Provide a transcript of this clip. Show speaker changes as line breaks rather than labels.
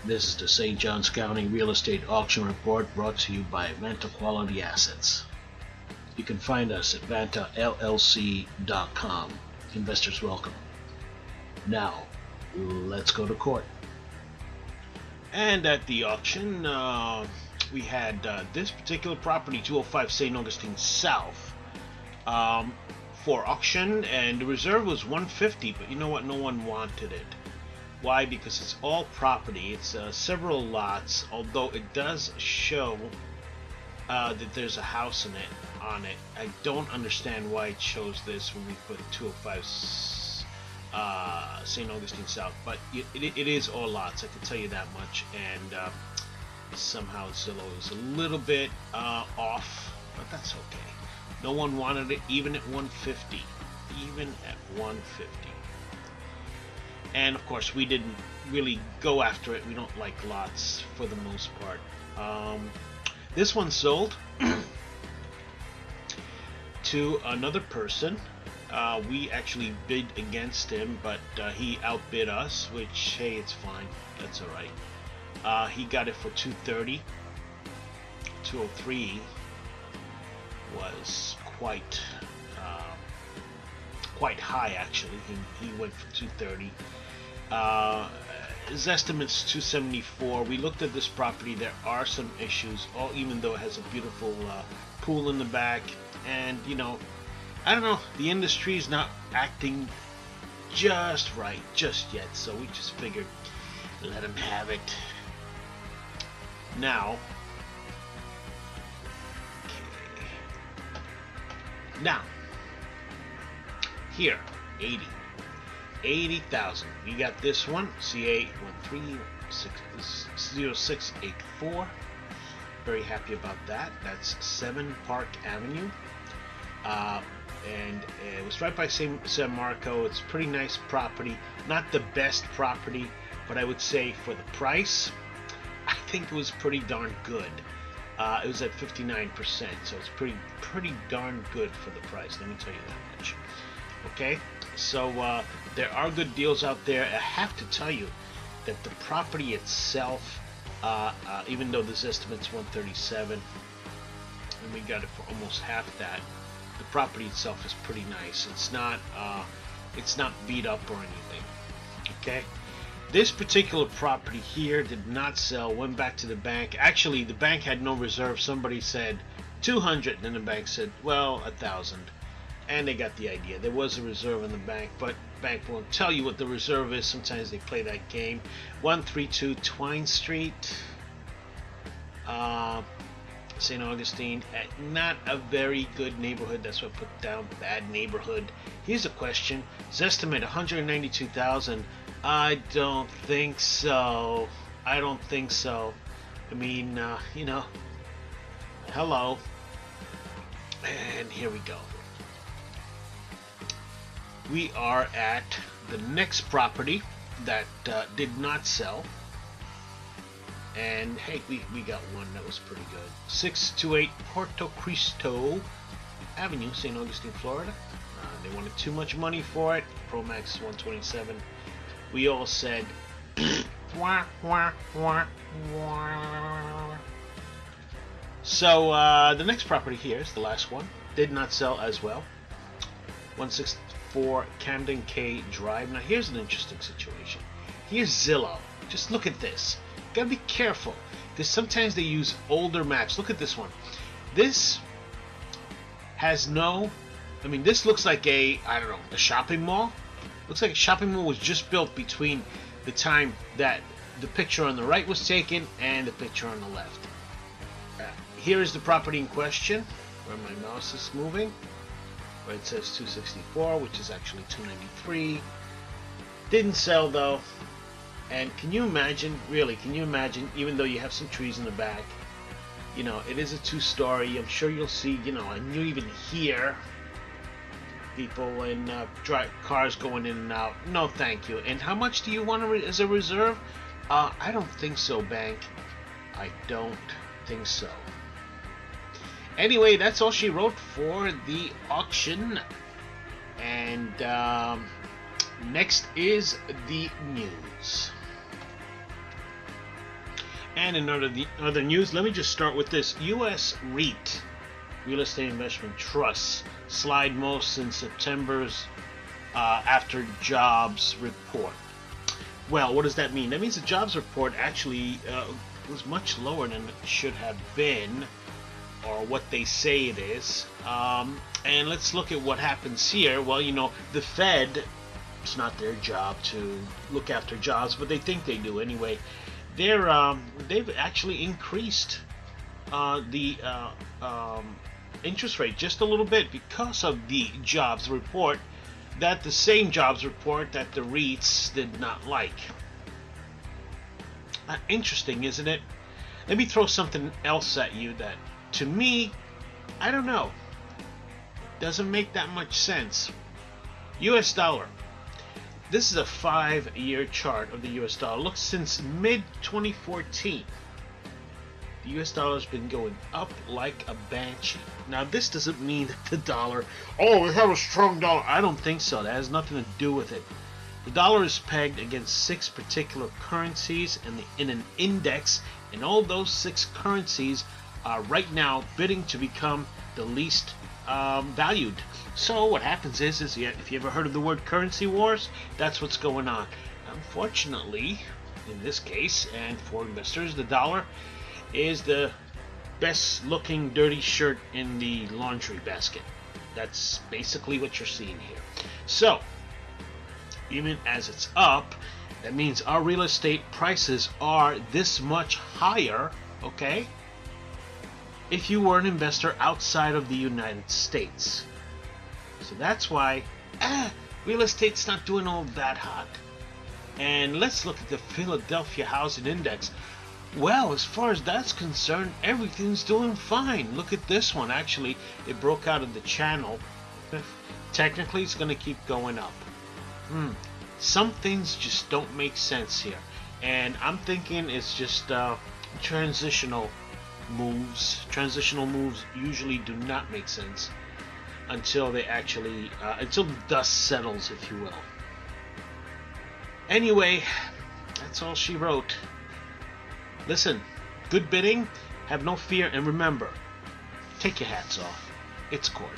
This is the St. Johns County Real Estate Auction Report brought to you by Vanta Quality Assets. You can find us at vantallc.com. Investors welcome. Now, let's go to court. And at the auction, we had this particular property, 205 St. Augustine South, for auction, and the reserve was 150, but you know what? No one wanted it. Why? Because it's all property. It's several lots, although it does show that there's a house on it. I don't understand why it shows this when we put 205 St. Augustine South, but it is all lots, I can tell you that much. And somehow Zillow is a little bit off, but that's okay. No one wanted it, even at 150. Even at 150. And of course, we didn't really go after it. We don't like lots for the most part. This one sold to another person. We actually bid against him, but he outbid us, which, hey, it's fine. That's alright. He got it for 230. 203 was quite high, actually. He went for 230. His estimate's 274. We looked at this property. There are some issues, even though it has a beautiful pool in the back. And, you know, I don't know, the industry is not acting just right just yet, so we just figured let him have it. Now, now, here, 80,000. We got this one, CA130684. Very happy about that. That's 7 Park Avenue. And it was right by San Marco. It's a pretty nice property. Not the best property, but I would say for the price, I think it was pretty darn good. It was at 59%, so it's pretty darn good for the price. Let me tell you that much. Okay, so there are good deals out there. I have to tell you that the property itself, even though this estimate's 137, and we got it for almost half that, the property itself is pretty nice. It's not beat up or anything. Okay, this particular property here did not sell. Went back to the bank. Actually, the bank had no reserve. Somebody said 200, and then the bank said, well, 1,000. And they got the idea. There was a reserve in the bank, but bank won't tell you what the reserve is. Sometimes they play that game. 132 Twine Street, St. Augustine. Not a very good neighborhood. That's what I put down. Bad neighborhood. Here's a question. His estimate 192,000. I don't think so. I don't think so. I mean, you know, hello. And here we go. We are at the next property that did not sell. And hey, we got one that was pretty good. 628 Puerto Cristo Avenue, St. Augustine, Florida. They wanted too much money for it. Promax 127. We all said, wah, wah, wah, wah. So the next property here is the last one. Did not sell as well. 164 Camden K Drive. Now here's an interesting situation. Here's Zillow. Just look at this. Gotta be careful, because sometimes they use older maps. Look at this one. This has no, I mean, this looks like a shopping mall. Looks like a shopping mall was just built between the time that the picture on the right was taken and the picture on the left. Here is the property in question, where my mouse is moving, where it says 264, which is actually 293. Didn't sell though. And can you imagine, really, can you imagine, even though you have some trees in the back, you know, it is a 2-story. I'm sure you'll see, you know, and you even hear people and cars going in and out. No, thank you. And how much do you want as a reserve? I don't think so, bank. I don't think so. Anyway, that's all she wrote for the auction. And next is the news. And in other news, let me just start with this. U.S. REIT, Real Estate Investment Trust, slide most in September's after jobs report. Well, what does that mean? That means the jobs report actually was much lower than it should have been, or what they say it is. And let's look at what happens here. Well, you know, the Fed, it's not their job to look after jobs, but they think they do anyway. They've actually increased the interest rate just a little bit because of the jobs report, that the same jobs report that the REITs did not like. Interesting, isn't it? Let me throw something else at you that, to me, I don't know, doesn't make that much sense. US dollar. This is a 5-year chart of the US dollar. Look, since mid-2014, the US dollar has been going up like a banshee. Now, this doesn't mean that the dollar, oh, we have a strong dollar. I don't think so. That has nothing to do with it. The dollar is pegged against 6 particular currencies in an index, and all those 6 currencies are right now bidding to become the least valued. So what happens is if you ever heard of the word currency wars, that's what's going on. Unfortunately, in this case, and for investors, the dollar is the best looking dirty shirt in the laundry basket. That's basically what you're seeing here. So even as it's up, that means our real estate prices are this much higher, okay, if you were an investor outside of the United States. So that's why real estate's not doing all that hot. And let's look at the Philadelphia Housing Index. Well, as far as that's concerned, everything's doing fine. Look at this one. Actually, it broke out of the channel. Technically, it's going to keep going up. Some things just don't make sense here. And I'm thinking it's just transitional moves. Transitional moves usually do not make sense until they actually, until the dust settles, if you will. Anyway, that's all she wrote. Listen, good bidding, have no fear, and remember, take your hats off. It's court.